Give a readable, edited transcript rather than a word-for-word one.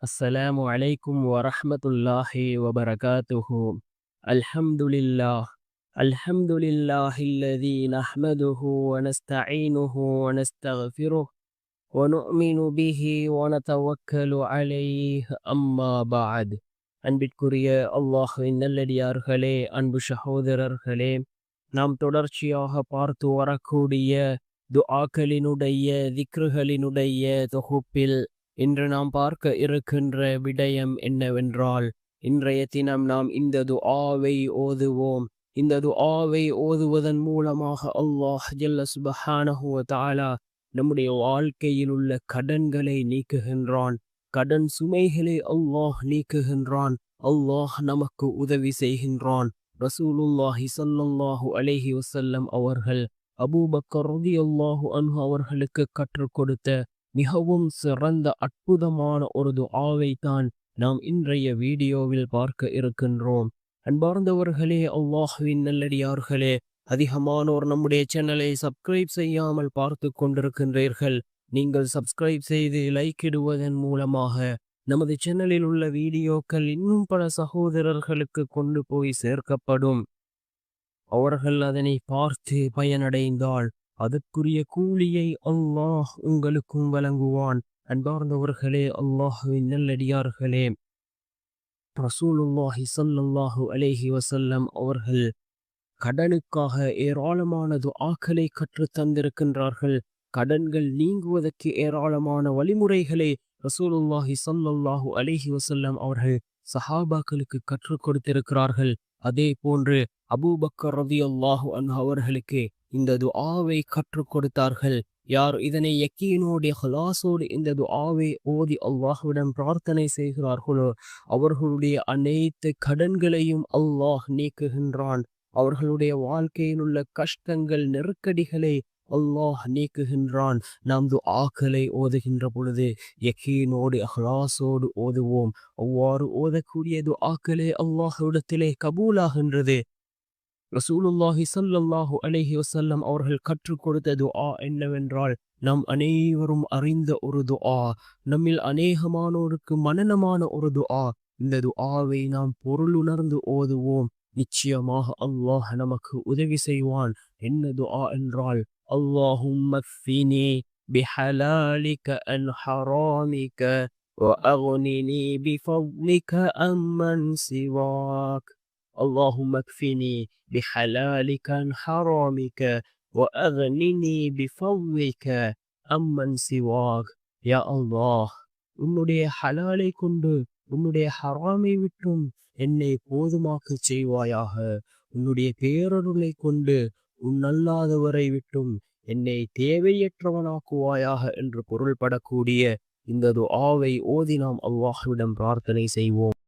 السلام عليكم ورحمة الله وبركاته. الحمد لله. الحمد لله الذي نحمده ونستعينه ونستغفره ونؤمن به ونتوكل عليه. أما بعد. அன்பிற்குரிய அல்லாஹ்வின் நல்லடியார்களே, அன்பு சகோதரர்களே, நாம் தொடர்ச்சியாக பார்த்து வரக்கூடிய துஆக்களினுடைய திக்ருகளினுடைய தொகுப்பில் இன்று நாம் பார்க்க இருக்கின்ற விடயம் என்னவென்றால், இன்றைய தினம் நாம் இந்த துஆவை ஓதுவோம். இந்த துஆவை ஓதுவதன் மூலமாக அல்லாஹ் ஜல்ல சுப்ஹானஹு வ தஆலா நம்முடைய வாழ்க்கையில் உள்ள கடன்களை நீக்குகின்றான். கடன் சுமைகளை அல்லாஹ் நீக்குகின்றான். அல்லாஹ் நமக்கு உதவி செய்கின்றான். ரசூலுல்லாஹி ஸல்லல்லாஹு அலைஹி வஸல்லம் அவர்கள் அபூபக்கர் ரலியல்லாஹு அன்ஹு அவர்களுக்கு கற்றுக் கொடுத்த மிகவும் சிறந்த அற்புதமான ஒரு துஆவை தான் நாம் இன்றைய வீடியோவில் பார்க்க இருக்கின்றோம். அன்பார்ந்தவர்களே, அல்லாஹ்வின் நல்லடியார்களே, அதிகமானோர் நம்முடைய சேனலை சப்ஸ்கிரைப் செய்யாமல் பார்த்து கொண்டிருக்கின்றீர்கள். நீங்கள் சப்ஸ்கிரைப் செய்து லைக் இடுவதன் மூலமாக நமது சேனலில் உள்ள வீடியோக்கள் இன்னும் பல சகோதரர்களுக்கு கொண்டு போய் சேர்க்கப்படும். அவர்கள் அதனை பார்த்து பயனடைந்தால் அதற்குரிய கூலியை அல்லாஹ் உங்களுக்கும் வழங்குவான். அன்பார்ந்தவர்களே, அல்லாஹ்வின் நல்லடியார்களே, ரசூலுல்லாஹி ஸல்லல்லாஹு அலைஹி வஸல்லம் அவர்கள் கடனுக்காக ஏராளமான துஆக்களை கற்றுத் தந்திருக்கின்றார்கள். கடன்கள் நீங்குவதற்கு ஏராளமான வழிமுறைகளை ரசூலுல்லாஹி ஸல்லல்லாஹு அலைஹி வஸல்லம் அவர்கள் சஹாபாக்களுக்கு கற்றுக் கொடுத்திருக்கிறார்கள். அதே போன்று அபூபக்கர் ரலியல்லாஹு அன்ஹு அவர்களுக்கு இந்த துஆவை கற்றுக் கொடுத்தார்கள். யார் இதனை யக்கீனோடு இஹ்லாஸோடு இந்த துஆவை ஓதி அல்லாஹ்விடம் பிரார்த்தனை செய்கிறார்களோ அவர்களுடைய அனைத்து கடன்களையும் அல்லாஹ் நீக்குகின்றான். அவர்களுடைய வாழ்க்கையில் உள்ள கஷ்டங்கள் நெருக்கடிகளை அல்லாஹ் நீக்குகின்றான். நாம் துஆக்களை ஓதுகின்ற பொழுது யக்கீனோடு இஹ்லாஸோடு ஓதுவோம். அவ்வாறு ஓதக்கூடிய துஆக்களே அல்லாஹ்விடத்திலே கபூலாகின்றது. ரசூலுல்லாஹி ஸல்லல்லாஹு அலைஹி வஸல்லம் அவர்கள் கற்றுக் கொடுத்த துஆ என்னவென்றால், நாம் அனைவரும் அறிந்த ஒரு துஆ, நம்மில் அநேகமானோருக்கு மனனமான ஒரு துஆ. இந்த துஆவை நாம் பொருளுணர்ந்து ஓதுவோம். நிச்சயமாக அல்லாஹ் நமக்கு உதவி செய்வான். என்ன துஆ என்றால், அல்லாஹும்ம ஃபினி பிஹலாலிக அன் ஹராமிக وأغنني بفضلك عمن سواك. اللهم اكفني بحلالك عن حرامك وأغنني بفضلك عمن سواك. யா அல்லாஹ், உன்னுடைய ஹலாலை கொண்டு உன்னுடைய ஹராமை விட்டும் என்னை போதுமாக்கு செய்வாயாக. உன்னுடைய பேரருளை கொண்டு உன்னல்லாதவரை விட்டும் என்னை தேவையற்றவனாக்குவாயாக என்று பொருள்படக்கூடிய இந்த துஆவை ஓதி நாம் அல்லாஹ்விடம் பிரார்த்தனை செய்வோம்.